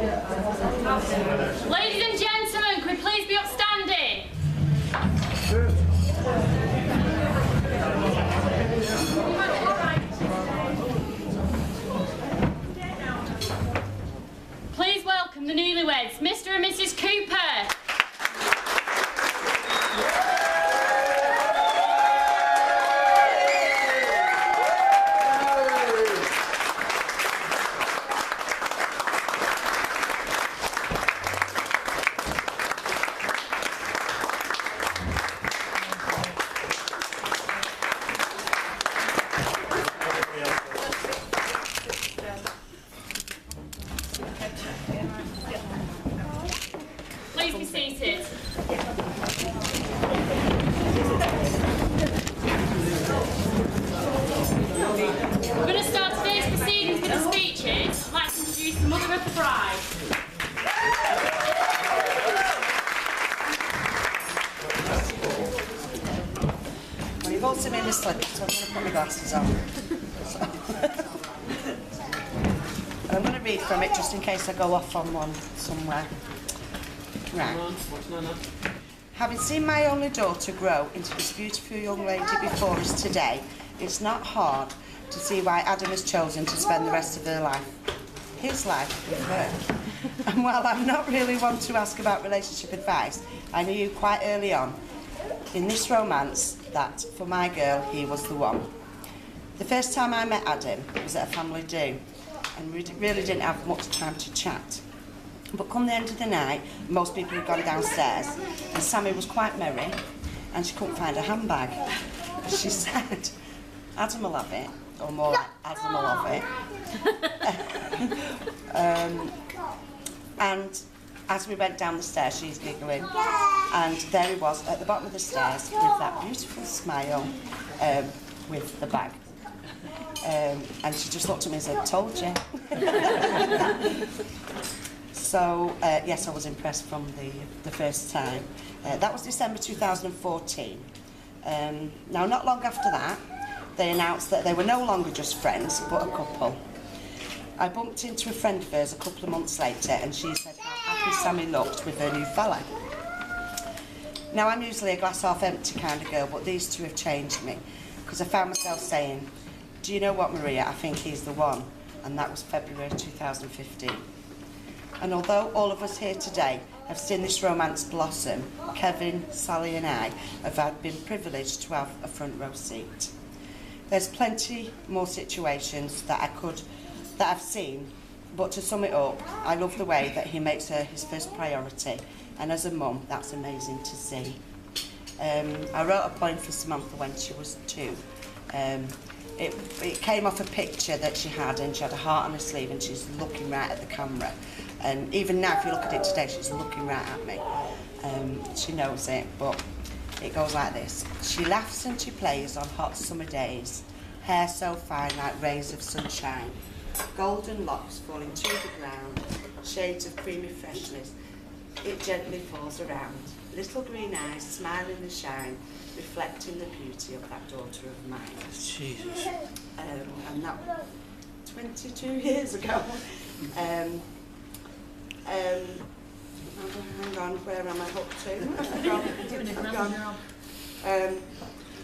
Ladies and gentlemen, could we please be upstanding? Please welcome the newlyweds, Mr. and Mrs. Cooper. Please be seated. We're going to start today's proceedings with the speeches. I'd like to introduce the mother of the bride. Well, you've all seen me in the slippers, so I'm going to put my glasses on. And I'm going to read from it just in case I go off on one somewhere. Right. Having seen my only daughter grow into this beautiful young lady before us today, it's not hard to see why Adam has chosen to spend the rest of her life, his life, with her. And while I'm not really one to ask about relationship advice, I knew quite early on in this romance that for my girl he was the one. The first time I met Adam was at a family do, and we really didn't have much time to chat. But come the end of the night, most people had gone downstairs, and Sammy was quite merry, and she couldn't find a handbag. She said, Adam will have it, or more like, Adam will have it. And as we went down the stairs, she's giggling, and there he was at the bottom of the stairs with that beautiful smile with the bag. And she just looked at me and said, told you. So, yes, I was impressed from the first time. That was December 2014. Now, not long after that, they announced that they were no longer just friends, but a couple. I bumped into a friend of hers a couple of months later, and she said how happy Sammy looked with her new fella. Now, I'm usually a glass half empty kind of girl, but these two have changed me, because I found myself saying, do you know what, Maria, I think he's the one. And that was February 2015. And although all of us here today have seen this romance blossom, Kevin, Sally and I have been privileged to have a front row seat. There's plenty more situations that I've seen, but to sum it up, I love the way that he makes her his first priority, and as a mum, that's amazing to see. I wrote a poem for Samantha when she was 2. It came off a picture that she had, and she had a heart on her sleeve, and she's looking right at the camera. And even now, if you look at it today, she's looking right at me. She knows it, but it goes like this. She laughs and she plays on hot summer days, hair so fine like rays of sunshine, golden locks falling to the ground, shades of creamy freshness, it gently falls around, little green eyes smiling and shine, reflecting the beauty of that daughter of mine. Jesus. And that 22 years ago. Hang on, where am I up to?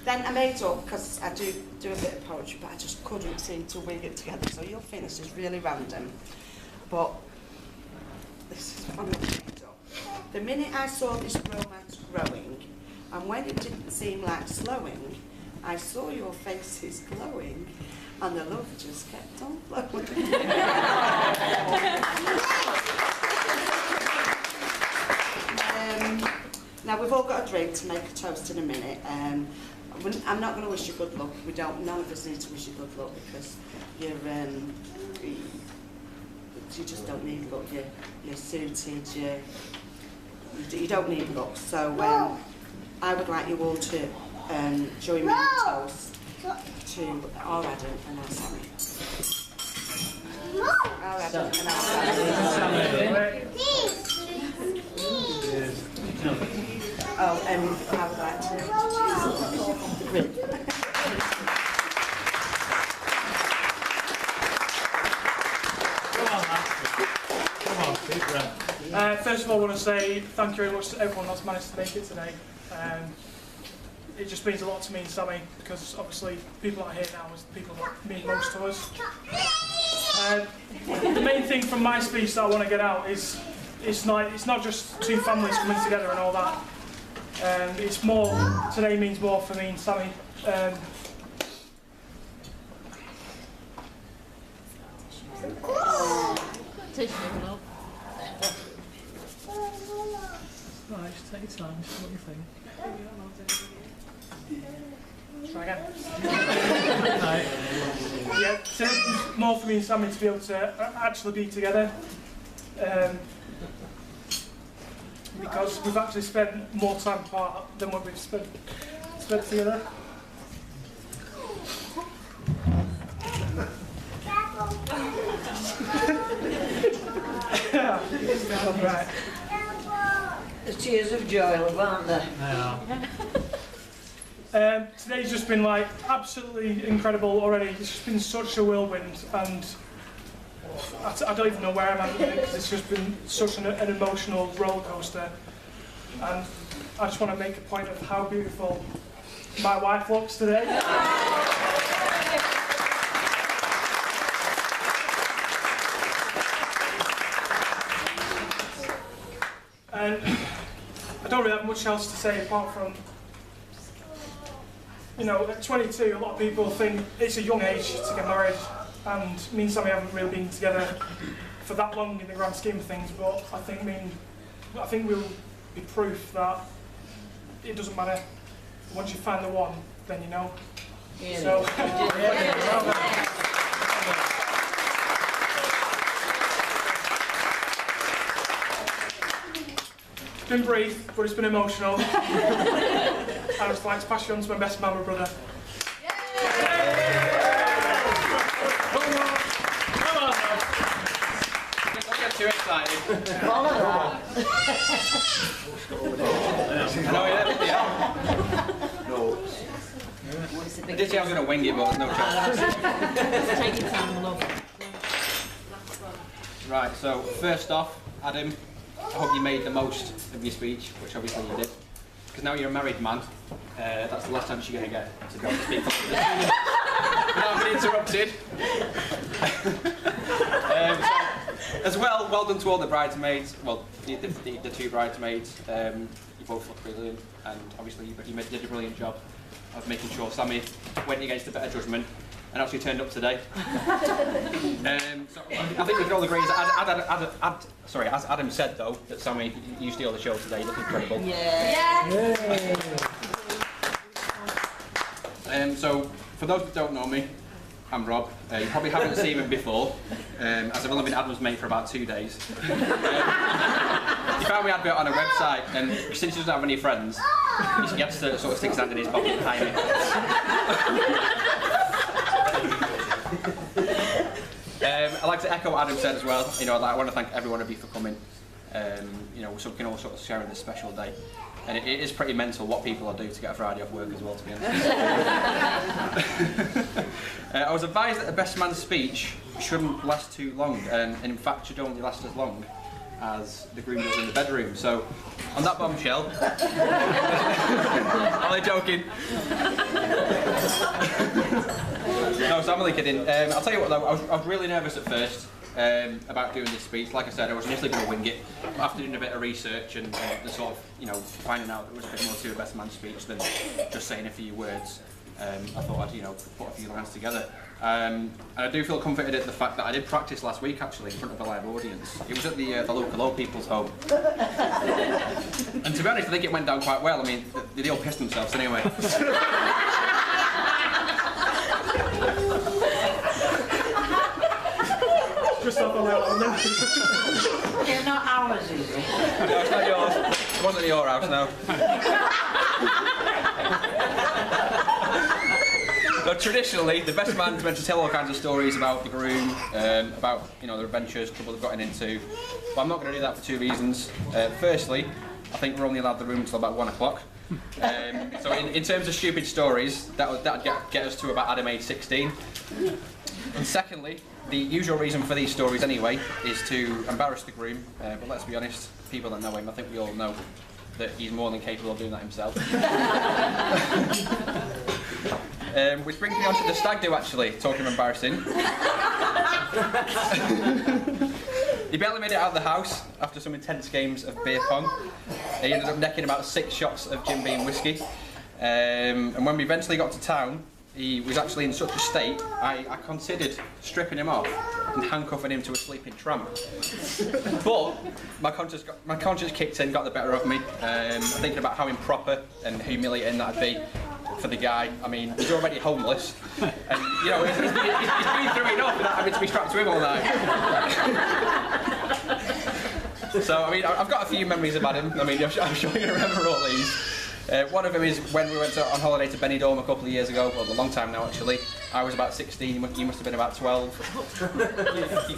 Then I made up, because I do a bit of poetry, but I just couldn't seem to wing it together, so you'll think this is really random. But this is what I made up. The minute I saw this romance growing, and when it didn't seem like slowing, I saw your faces glowing, and the love just kept on flowing. Now we've all got a drink to make a toast in a minute. I'm not going to wish you good luck. None of us need to wish you good luck, because you just don't need luck. You're suited. You don't need luck. So I would like you all to join me in a toast to our Adam and our Sammy. Our Adam and our Sammy. Oh, and I would like to introduce Come on, man. Come on. First of all, I want to say thank you very much to everyone that's managed to make it today. It just means a lot to me and Sammy, because obviously people that are here now is the people that mean most to us. The main thing from my speech that I want to get out is it's not just two families coming together and all that. It's more, today means more for me and Sammy. Right, just take your time, just what you think. Try again. Right. Yeah, today means more for me and Sammy to be able to actually be together. Because we've actually spent more time apart than what we've spent together. Right. There's tears of joy, love, aren't there? Today's just been like absolutely incredible already. It's just been such a whirlwind, and I don't even know where I'm at with it, because it's just been such an emotional roller coaster. And I just want to make a point of how beautiful my wife looks today. And I don't really have much else to say apart from, you know, at 22, a lot of people think it's a young age to get married, and me and Sammy haven't really been together for that long in the grand scheme of things, but I think we'll be proof that it doesn't matter. Once you find the one, then you know. Yeah. So, it's been brief, but it's been emotional. I'd just like to pass you on to my best man, my brother. Don't get too excited. Follow that. I know you did, yeah. No. I did say I was going to wing it, but there's no chance. Take your time, love. Right, so first off, Adam, I hope you made the most of your speech, which obviously you did. Because now you're a married man, that's the last chance you're going to get to be able to speak without being interrupted. As well done to all the bridesmaids, well, the two bridesmaids. You both look brilliant, and obviously you did a brilliant job of making sure Sammy went against a better judgment and actually turned up today. So I think we can all agree, as Adam said though, that Sammy, you steal the show today, you look incredible. Yeah. So for those that don't know me, I'm Rob. You probably haven't seen me before, as I've only been Adam's mate for about 2 days. He found my advert on a website, and since he doesn't have any friends, he has to sort of stick his hand in his pocket and hide it. I'd like to echo what Adam said as well. You know, I want to thank every one of you for coming. You know, so we can all sort of share in this special day. And it is pretty mental what people do to get a Friday off work as well, to be honest. I was advised that the best man's speech shouldn't last too long, and in fact should only last as long as the groom does in the bedroom. So, on that bombshell, I'm only joking. No, so I'm only kidding. I'll tell you what though, I was really nervous at first about doing this speech. Like I said, I was initially going to wing it, but after doing a bit of research and the sort of, you know, finding out there was a bit more to a best man speech than just saying a few words, I thought I'd, you know, put a few lines together. And I do feel comforted at the fact that I did practice last week actually in front of a live audience. It was at the local old people's home. And to be honest, I think it went down quite well. I mean, they all pissed themselves anyway. Just off on that one then. It's not ours, is it? No, it's not yours. It wasn't at your house, no. So traditionally, the best man's meant to tell all kinds of stories about the groom, about, you know, the adventures, trouble they've gotten into. But I'm not going to do that for two reasons. Firstly, I think we're only allowed the room until about 1 o'clock. So in terms of stupid stories, that'd get us to about Adam age 16. And secondly, the usual reason for these stories anyway is to embarrass the groom, but let's be honest, people that know him, I think we all know that he's more than capable of doing that himself. Which brings me on to the stag do actually, talking of embarrassing. He barely made it out of the house after some intense games of beer pong. He ended up necking about 6 shots of Jim Beam whiskey. And when we eventually got to town, he was actually in such a state, I considered stripping him off and handcuffing him to a sleeping tramp. But my conscience kicked in, got the better of me, thinking about how improper and humiliating that'd be for the guy. I mean, he's already homeless, and you know, he's been through enough without having to be strapped to him all night. So, I mean, I've got a few memories about him. I mean, I'm sure you remember all these. One of them is when we went on holiday to Benidorm a couple of years ago, well, a long time now actually. I was about 16, you must have been about 12.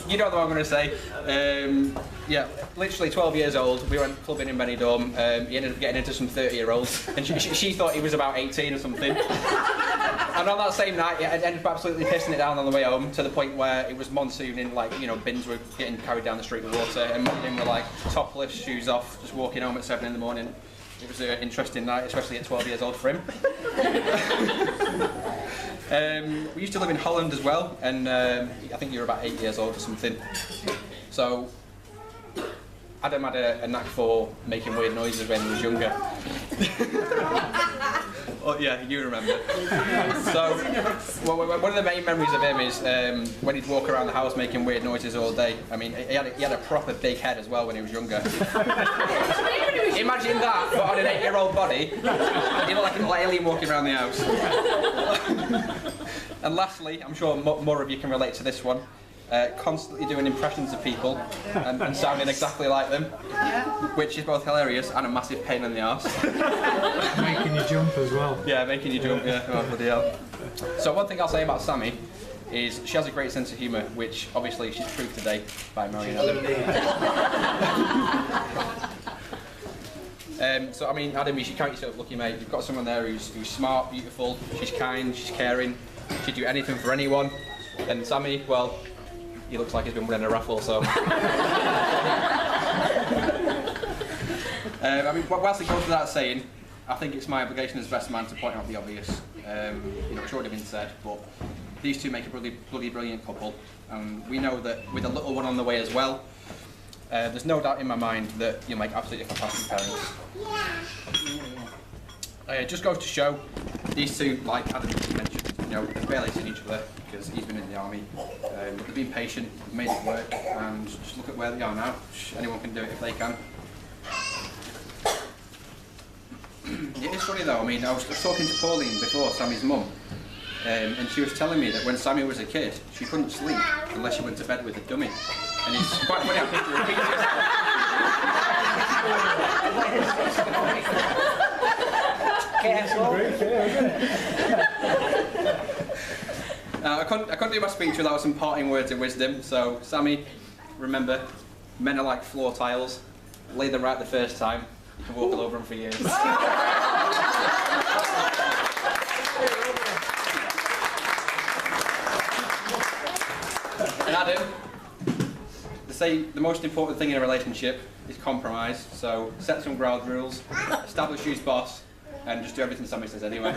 You know what I'm going to say. Yeah, literally 12 years old, we went clubbing in Benidorm. He ended up getting into some 30-year-olds, and she thought he was about 18 or something. And on that same night, it ended up absolutely pissing it down on the way home, to the point where it was monsooning, like, you know, bins were getting carried down the street with water, and me and him were like topless, shoes off, just walking home at 7 in the morning. It was an interesting night, especially at 12 years old for him. We used to live in Holland as well, and I think you were about 8 years old or something. So Adam had a knack for making weird noises when he was younger. Oh yeah, you remember. So one of the main memories of him is when he'd walk around the house making weird noises all day. I mean, he had a proper big head as well when he was younger. Imagine that, but on an 8-year-old body. He looked like an alien walking around the house. And lastly, I'm sure more of you can relate to this one. Constantly doing impressions of people and sounding exactly like them, which is both hilarious and a massive pain in the arse. Making you jump as well. Yeah, making you jump, yeah. Oh, bloody hell. So one thing I'll say about Sammy is she has a great sense of humour, which obviously she's proved today by marrying Adam. So I mean, Adam, you should count yourself lucky, mate. You've got someone there who's smart, beautiful, she's kind, she's caring, she'd do anything for anyone. And Sammy, well, he looks like he's been winning a raffle, so. I mean, whilst it goes without saying, I think it's my obligation as best man to point out the obvious. You know, it's already been said, but these two make a bloody brilliant couple. We know that with a little one on the way as well, there's no doubt in my mind that you'll make absolutely fantastic parents. It just goes to show, these two, like Adam mentioned, you know, they've barely seen each other because he's been in the army. But they've been patient, they've made it work, and just look at where they are now. Anyone can do it if they can. It is funny though, I mean, I was talking to Pauline before, Sammy's mum, and she was telling me that when Sammy was a kid, she couldn't sleep unless she went to bed with a dummy. And it's quite funny how people repeat I couldn't do my speech without some parting words of wisdom, so Sammy, remember, men are like floor tiles, lay them right the first time, you can walk all over them for years. And Adam, they say the most important thing in a relationship is compromise, so set some ground rules, establish who's boss, and just do everything Sammy says anyway.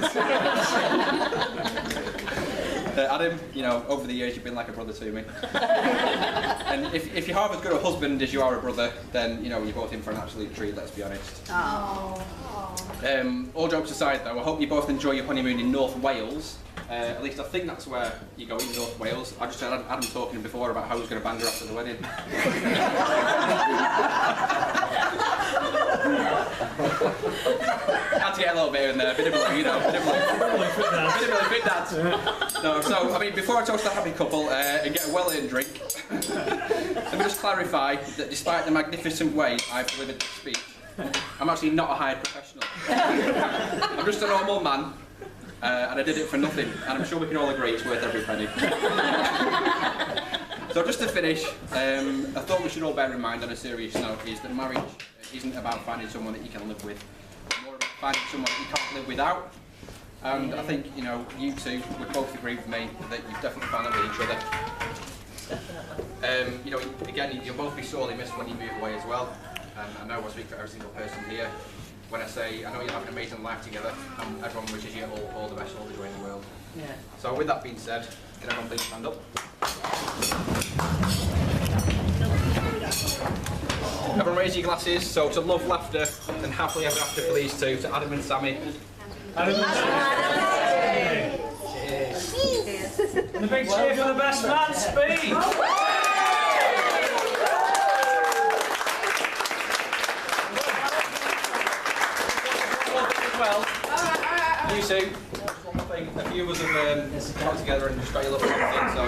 Adam, you know, over the years you've been like a brother to me. And if you're half as good a husband as you are a brother, then, you know, you're both in for an absolute treat, let's be honest. All jokes aside though, I hope you both enjoy your honeymoon in North Wales. At least I think that's where you go, in North Wales. I just heard Adam talking before about how he was going to bang her after the wedding. Had to get a little bit in there, a bit of like, you know, a bit of like big dads. No, so, I mean, before I toast the happy couple and get a well-earned drink, let me just clarify that despite the magnificent way I've delivered this speech, I'm actually not a hired professional. I'm just a normal man. And I did it for nothing, and I'm sure we can all agree it's worth every penny. So just to finish, I thought we should all bear in mind on a serious note is that marriage isn't about finding someone that you can live with. It's more about finding someone that you can't live without, And I think, you know, you two would both agree with me that you've definitely found out with each other. You know, again, you'll both be sorely missed when you move away as well. And I know I speak for every single person here when I say I know you'll have an amazing life together, and everyone wishes you all the best, all the joy in the world. Yeah. So with that being said, can everyone please stand up? Everyone raise your glasses. So to love, laughter, and happily ever after for these two, to Adam and Sammy. And a big cheer for the best man, Speed! Well, you two, one more thing. A few of us have got together and just got you a little something, so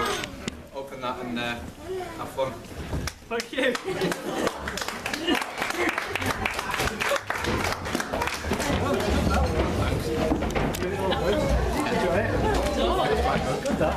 open that and have fun. Thank you. Thanks. Enjoy it. Good that.